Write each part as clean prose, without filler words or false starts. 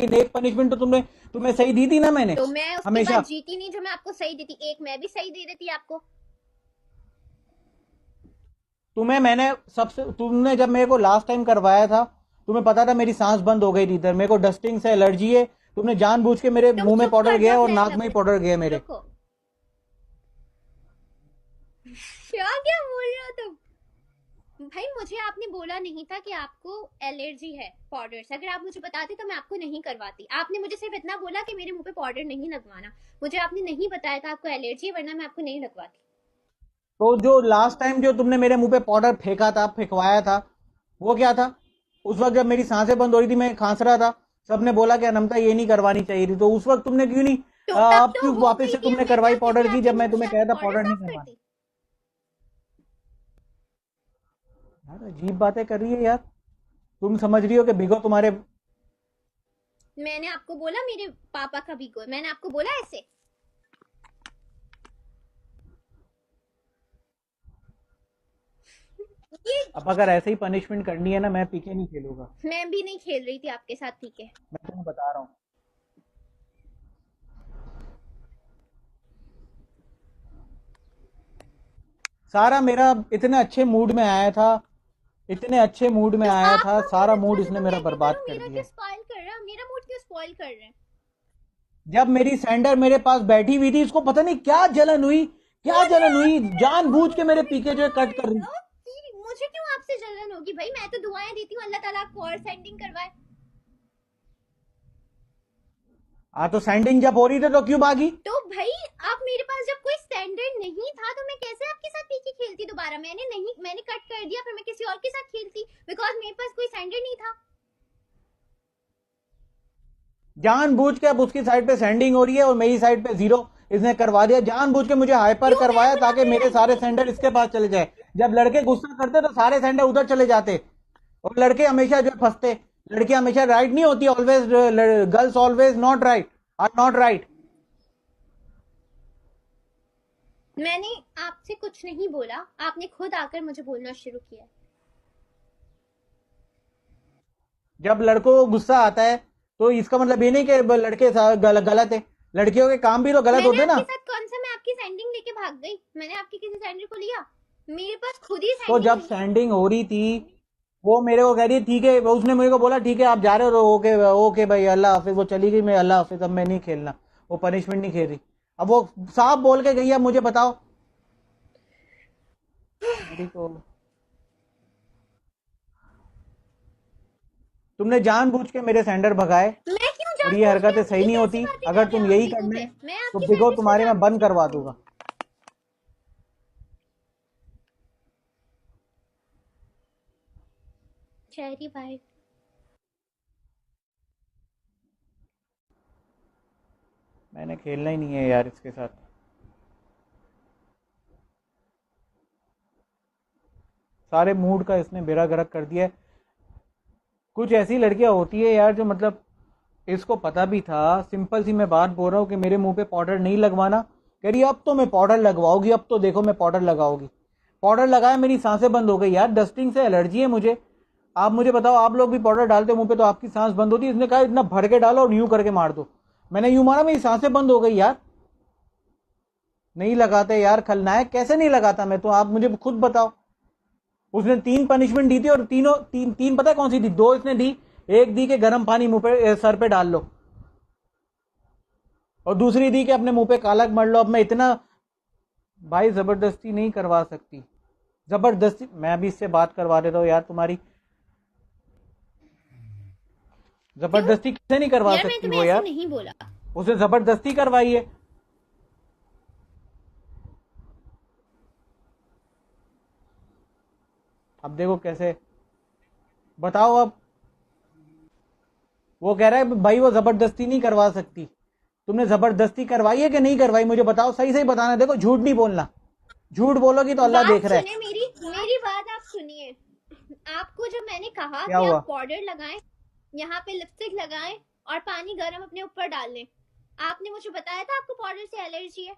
लेकिन एक पनिशमेंट तो तुम्हें सही दी थी ना मैंने। तो मैं उसके हमेशा बाद जीती नहीं जो मैं आपको सही देती, एक मैं भी सही दे देती आपको। तुमने जब मेरे को लास्ट टाइम करवाया था, तुम्हें पता था मेरी सांस बंद हो गई थी इधर, मेरे को डस्टिंग से एलर्जी है, तुमने जानबूझ के मेरे तुम मुंह में चुप पाउडर कर गया जाओ, और मैं नाक में ही पाउडर गया मेरे। रुको, क्या क्या बोल रहे हो तुम? भाई मुझे आपने बोला नहीं था कि आपको एलर्जी है पाउडर से। अगर आप मुझे बताते तो मैं आपको नहीं करवाती। आपने मुझे सिर्फ इतना बोला कि मेरे मुंह पे पाउडर नहीं लगवाना। मुझे आपने नहीं बताया था आपको एलर्जी है, वरना मैं आपको नहीं लगवाती। तो जो लास्ट टाइम जो तुमने मेरे मुंह पे पाउडर फेंका था, फेंकवाया था, वो क्या था? उस वक्त जब मेरी सांसें बंद हो रही थी, मैं खांस रहा था, सबने बोला कि अनमता ये नहीं करवानी चाहिए थी, तो उस वक्त तुमने क्यों नहीं तो तब अब तो क्यों हो वापस गई से थी, तुमने अब मैं करवाई क्या पाउडर करती? की, जब आपके मैं मुंह से तुम्हें आके कहता पाउडर पाउडर नहीं साफ करवाना? करती? यार अजीब बातें कर रही है यार। तुम समझ रही हो कि भिगो तुम्हारे। मैंने आपको बोला मेरे पापा का भी कोई, मैंने आपको बोला ऐसे? ये अब अगर ऐसे ही पनिशमेंट करनी है ना, मैं पीके नहीं खेलूंगा। मैं भी नहीं खेल रही थी आपके साथ, ठीक है? मैं तुम्हें बता रहा हूँ। सारा मेरा इतने अच्छे मूड में आया था, इतने अच्छे मूड में तो आया था, आपका मूड सारा अच्छा मूड था इसने तो मेरा मैं क्या बर्बाद करूं? कर मेरा क्यों दिया। स्पॉइल कर रहा है? मेरा मूड क्यों स्पॉइल कर रहे हैं? जब मेरी सैंडर मेरे पास बैठी हुई थी, इसको पता नहीं क्या जलन हुई, क्या मुझे जलन हुई, आपसे जानबूझ के मेरे ओ माय पीके जो है कट कर रही। गॉड, मुझे क्यों आपसे जलन होगी भाई? मैं तो दुआएं देती हूँ अल्लाह ताला आपको और सेंडिंग करवाए। हाँ, तो सैंडिंग जब हो रही थी तो क्यों भागी? तो भाई आप मेरे पास जब कोई स्टैंडर्ड नहीं था तो मैं कैसे आपके साथ पीके खेलती दोबारा? मैंने कट कर दिया, फिर मैं किसी और के साथ खेलती, बिकॉज मेरे पास कोई स्टैंडर्ड नहीं था। जानबूझ के अब उसकी साइड पे सैंडिंग हो रही है और मेरी साइड पे जीरो। इसने करवा दिया जानबूझ के, मुझे हाइपर क्यों? मैं करवाया बुरा ताकि कर मेरे रही सारे थी? सेंडर इसके पास चले जाए। जब लड़के गुस्सा करते तो सारे सेंडर उधर चले जाते, और लड़के हमेशा जो है फंसते। लड़की हमेशा राइट नहीं होती, always girls always not right, are not right. मैंने आपसे कुछ नहीं बोला, आपने खुद आकर मुझे बोलना शुरू किया। जब लड़कों को गुस्सा आता है तो इसका मतलब ये नहीं कि लड़के गलत है, लड़कियों के काम भी तो गलत मैंने होते ना। आपके साथ कौन सा, मैं आपकी सेंडिंग लेके भाग गई? मैंने आपकी किसी सेंडर को लिया? मेरे पास खुद ही तो सेंडिंग जब हुई है। सैंडिंग हो रही थी, वो मेरे को कह रही है ठीक है, उसने मेरे को बोला ठीक है आप जा रहे हो, ओके ओके भाई अल्लाह हाफिज, वो चली गई, मैं अल्लाह हाफिज, अब मैं नहीं खेलना, वो पनिशमेंट नहीं खेल रही। अब वो साफ बोल के गई है, मुझे बताओ मेरी को। तुमने जानबूझ के मेरे सैंडर भगाए, मैं क्यों और ये जानबूझ के? हरकतें आप सही ये नहीं कैसी होती। बातें कर अगर रहे तुम हो? आप यही बिगो करने, पे, मैं तो आपकी बिगो सैंडविच पे तुम्हारे मैं जानबूझ बंद के करवा भागूंगी? दूंगा। चेरी भाई, मैंने खेलना ही नहीं है यार इसके साथ। सारे मूड का इसने बेड़ा गर्क कर दिया है। कुछ ऐसी लड़कियां होती है यार जो मतलब, इसको पता भी था, सिंपल सी मैं बात बोल रहा हूँ कि मेरे मुंह पे पाउडर नहीं लगवाना, कह रही अब तो मैं पाउडर लगवाऊंगी, अब तो देखो मैं पाउडर लगाऊंगी। पाउडर लगाया, मेरी सांसें बंद हो गई यार, डस्टिंग से एलर्जी है मुझे। आप मुझे बताओ, आप लोग भी पाउडर डालते हो मुंह पे तो आपकी सांस बंद होती है? इसने कहा इतना भर के डालो और यूं करके मार दो। मैंने यूं मारा, मेरी सांसें बंद हो गई यार। नहीं लगाते यार, खलनायक कैसे नहीं लगाता मैं तो, आप मुझे खुद बताओ। उसने 3 पनिशमेंट दी थी, और तीनों तीन तीन पता है कौन सी थी? 2 इसने दी। एक दी के गर्म पानी मुंह पे सर पे डाल लो, और दूसरी दी कि अपने मुंह पे कालक मर लो। अब मैं इतना, भाई जबरदस्ती नहीं करवा सकती, जबरदस्ती मैं अभी इससे बात करवा देता हूँ यार तुम्हारी। क्यों? जबरदस्ती कैसे नहीं करवा यार मैंने सकती तुम्हें वो ऐसे यार? नहीं बोला। उसने जबरदस्ती करवाई है। अब देखो कैसे, बताओ अब। वो कह रहा है भाई वो जबरदस्ती नहीं करवा सकती। तुमने जबरदस्ती करवाई है कि नहीं करवाई, मुझे बताओ, सही सही बताना। देखो झूठ नहीं बोलना, झूठ बोलोगी तो अल्लाह बात देख रहा है। सुने मेरी, मेरी बात आप सुनिए। आपको जब मैंने कहा क्या कि हुआ? आप पाउडर लगाएं, यहाँ पे लिपस्टिक लगाएं और पानी गर्म अपने ऊपर डाल लें, आपने मुझे बताया था आपको पाउडर से एलर्जी है?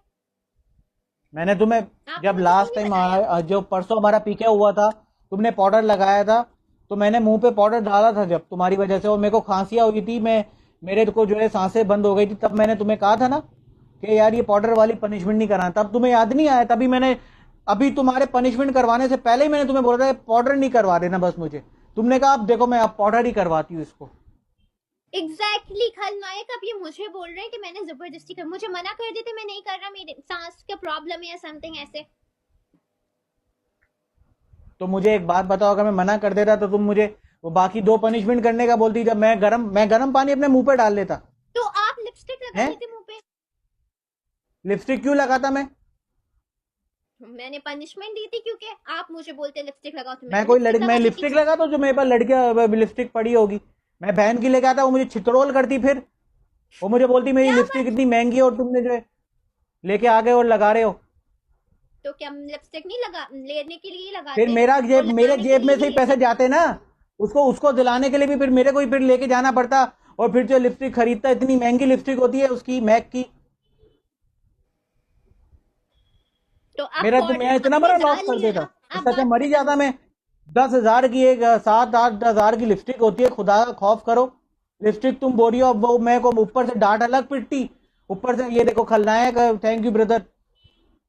मैंने तुम्हें, आपने जब मुझे क्यों लास्ट नहीं टाइम बताया? जो परसों हमारा पीके हुआ था, तुमने पाउडर लगाया था, तो मैंने मुंह पे पाउडर डाला था जब तुम्हारी वजह से, और मेरे को खांसियां हुई थी, मैं मेरे को जो है सांसें बंद हो गई थी, तब मैंने तुम्हें कहा था ना कि यार ये पाउडर वाली पनिशमेंट नहीं कराना, तब तुम्हें याद नहीं आया? तभी मैंने अभी तुम्हारे पनिशमेंट करवाने से पहले ही मैंने तुम्हें बोला था पाउडर नहीं करवा देना बस मुझे। तुमने कहा अब देखो मैं अब पाउडर ही करवाती हूँ इसको। एग्जैक्टली खलनायक, अब ये मुझे बोल रहे हैं कि मैंने जबरदस्ती कर, मुझे मना कर देते मैं नहीं कर रहा, मेरे सांस का प्रॉब्लम है या समथिंग ऐसे। तो मुझे एक बात बताओ, अगर मैं मना कर देता तो तुम मुझे वो बाकी 2 पनिशमेंट करने का बोलती, जब मैं गरम पानी अपने मुंह पे डाल लेता। तो आप लिपस्टिक लगा हैं? लेते मुंह पे। लिपस्टिक क्यों लगाता मैं? मैंने पनिशमेंट दी थी क्योंकि आप मुझे बोलते लिपस्टिक लगाओ, तो मैं कोई लड़की, मैं लिपस्टिक लगाता हूँ जो मेरे पास लड़कियां लिपस्टिक पड़ी होगी? मैं बहन की लेके आता, वो मुझे छितरोल करती, फिर वो मुझे बोलती मेरी लिपस्टिक इतनी महंगी है और तुमने जो है लेके आ गए और लगा रहे हो। तो क्या लिपस्टिक नहीं लगा लेने के लिए लगाते? फिर मेरे जेब में से ही पैसे जाते ना, उसको दिलाने के लिए भी फिर मेरे को ही फिर लेके जाना पड़ता, और फिर जो लिपस्टिक खरीदता, इतनी महंगी लिपस्टिक होती है उसकी, मैक की। तो मेरा तो मैं इतना बड़ा लॉस कर देता, इससे अच्छा मर ही जाता मैं। 10,000 की एक 7-8 हज़ार की लिपस्टिक होती है, खुदा का खौफ करो। लिपस्टिक तुम बोल रही हो, अब वो मैं को ऊपर से डांट अलग पिटती, ऊपर से ये देखो खलनायक, थैंक यू ब्रदर,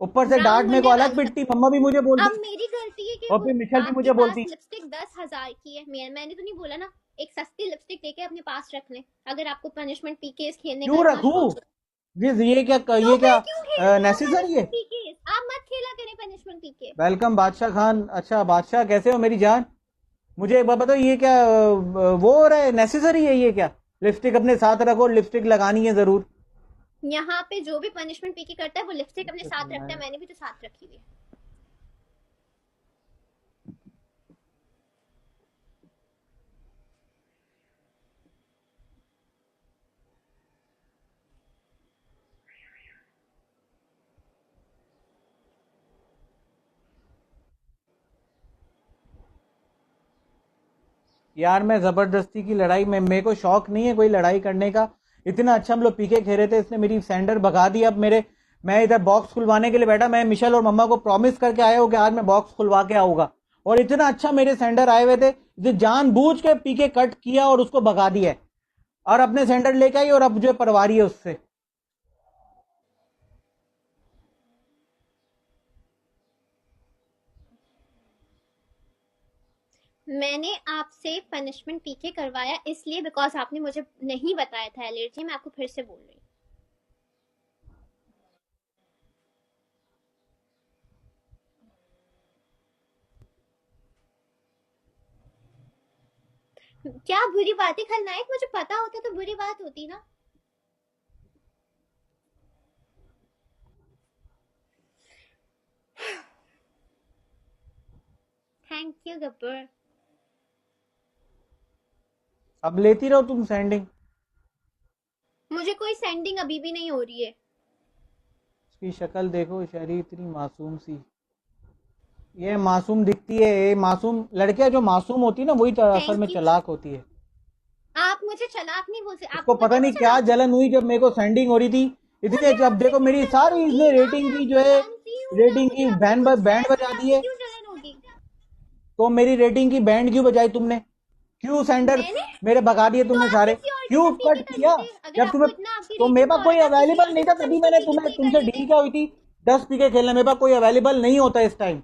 ऊपर से डांट मेरे को अलग पिटती, मम्मा भी मुझे बोलती, अब मेरी गलती है कि और फिर मिशेल भी मुझे बोलती। लिपस्टिक 10,000 की है, मैंने तो नहीं बोला ना, एक सस्ती लिपस्टिक लेके अपने पास रख लें। अगर आपको पनिशमेंट पीके खेलने क्यों का रखूं? ये क्या नेसेसरी है? आप मत खेला करें पनिशमेंट पीके। वेलकम बादशाह खान। अच्छा बादशाह, कैसे हो मेरी जान? मुझे एक बात बताओ, ये क्या वो हो रहा है, नेसेसरी है ये क्या? लिपस्टिक अपने साथ रखो, लिपस्टिक लगानी है जरूर। यहाँ पे जो भी पनिशमेंट पीके करता है वो लिपस्टिक अपने साथ रखता है, मैंने भी तो साथ रखी हुई है। यार मैं जबरदस्ती की लड़ाई में, मेरे को शौक नहीं है कोई लड़ाई करने का। इतना अच्छा हम लोग पीके खेले थे, इसने मेरी सैंडर भगा दी। अब मैं इधर बॉक्स खुलवाने के लिए बैठा, मैं मिशेल और मम्मा को प्रॉमिस करके आया हूँ कि आज मैं बॉक्स खुलवा के आऊंगा, और इतना अच्छा मेरे सैंडर आए हुए थे, जो जानबूझ के पीके कट किया और उसको भगा दिया है, और अपने सैंडर लेके आई और अब जो परवारी है उससे। मैंने आपसे पनिशमेंट पीके करवाया इसलिए बिकॉज आपने मुझे नहीं बताया था एलर्जी, मैं आपको फिर से बोल रही हूँ। क्या बुरी बात है खलनायक? मुझे पता होता तो बुरी बात होती ना। Thank you Gabbar. अब लेती रहो तुम सेंडिंग। मुझे कोई सेंडिंग अभी भी नहीं हो रही है। इसकी शक्ल देखो, शरीर इतनी मासूम सी, ये मासूम दिखती है। ये मासूम लड़कियां जो मासूम होती है ना, वही तो असल में चालाक होती है। आप मुझे चालाक नहीं बोल सकते। उसको पता नहीं क्या जलन हुई जब मेरे को सेंडिंग हो रही थी इतनी। जब देखो मेरी सारी इसने रेटिंग की जो है, रेटिंग की बैंड बजा दी है। तो मेरी रेटिंग की बैंड क्यों बजाई तुमने? क्यों सेंडर मेरे भगा दिए तुमने सारे? क्यों कट किया? जब तुम्हें तो मेरे पास कोई अवेलेबल नहीं था, तभी मैंने तुमसे डील क्या हुई थी 10 पीके खेलने। मेरे पास कोई अवेलेबल नहीं होता इस टाइम।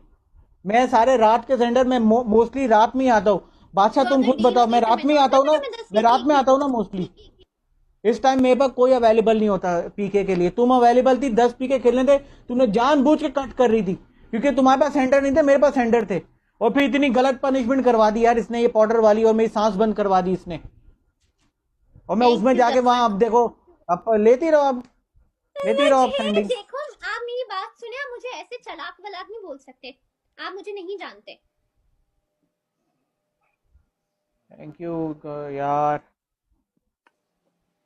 मैं सारे रात के सेंडर में मोस्टली रात में ही आता हूँ। बादशाह तुम खुद बताओ, मैं रात में ही आता हूँ ना, मैं रात में आता हूँ ना मोस्टली। इस टाइम मेरे पास कोई अवेलेबल नहीं होता पीके के लिए। तुम अवेलेबल थी, 10 पीके खेलने थे, तुमने जानबूझ के कट कर रही थी, क्योंकि तुम्हारे पास सेंटर नहीं थे, मेरे पास सेंटर थे। और फिर इतनी गलत पनिशमेंट करवा दी यार इसने, ये पाउडर वाली, और मेरी सांस बंद करवा दी इसने। और मैं उसमें जाके वहां, अब देखो, अब लेती रहो, अब लेती रहो, अब सेंडिंग। देखो आप मेरी बात सुने, आप मुझे ऐसे चलाक वलाक नहीं बोल सकते, आप मुझे नहीं जानते। थैंक यू यार।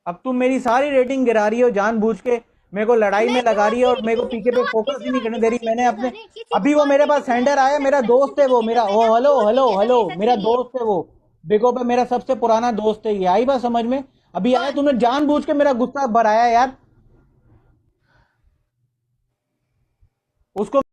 अब तुम मेरी सारी रेटिंग गिरा रही हो जानबूझ के, मेरे को लड़ाई में लगा रही है, और मेरे को पीके पे फोकस ही नहीं करने दे रही। मैंने अपने अभी वो मेरे पास सेंडर आया, मेरा दोस्त है वो, मेरा ओ हेलो हेलो हेलो, मेरा दोस्त है वो, बिको पे मेरा सबसे पुराना दोस्त है। ये आई बात समझ में? अभी आया, तुमने जानबूझ के मेरा गुस्सा भराया यार। उसको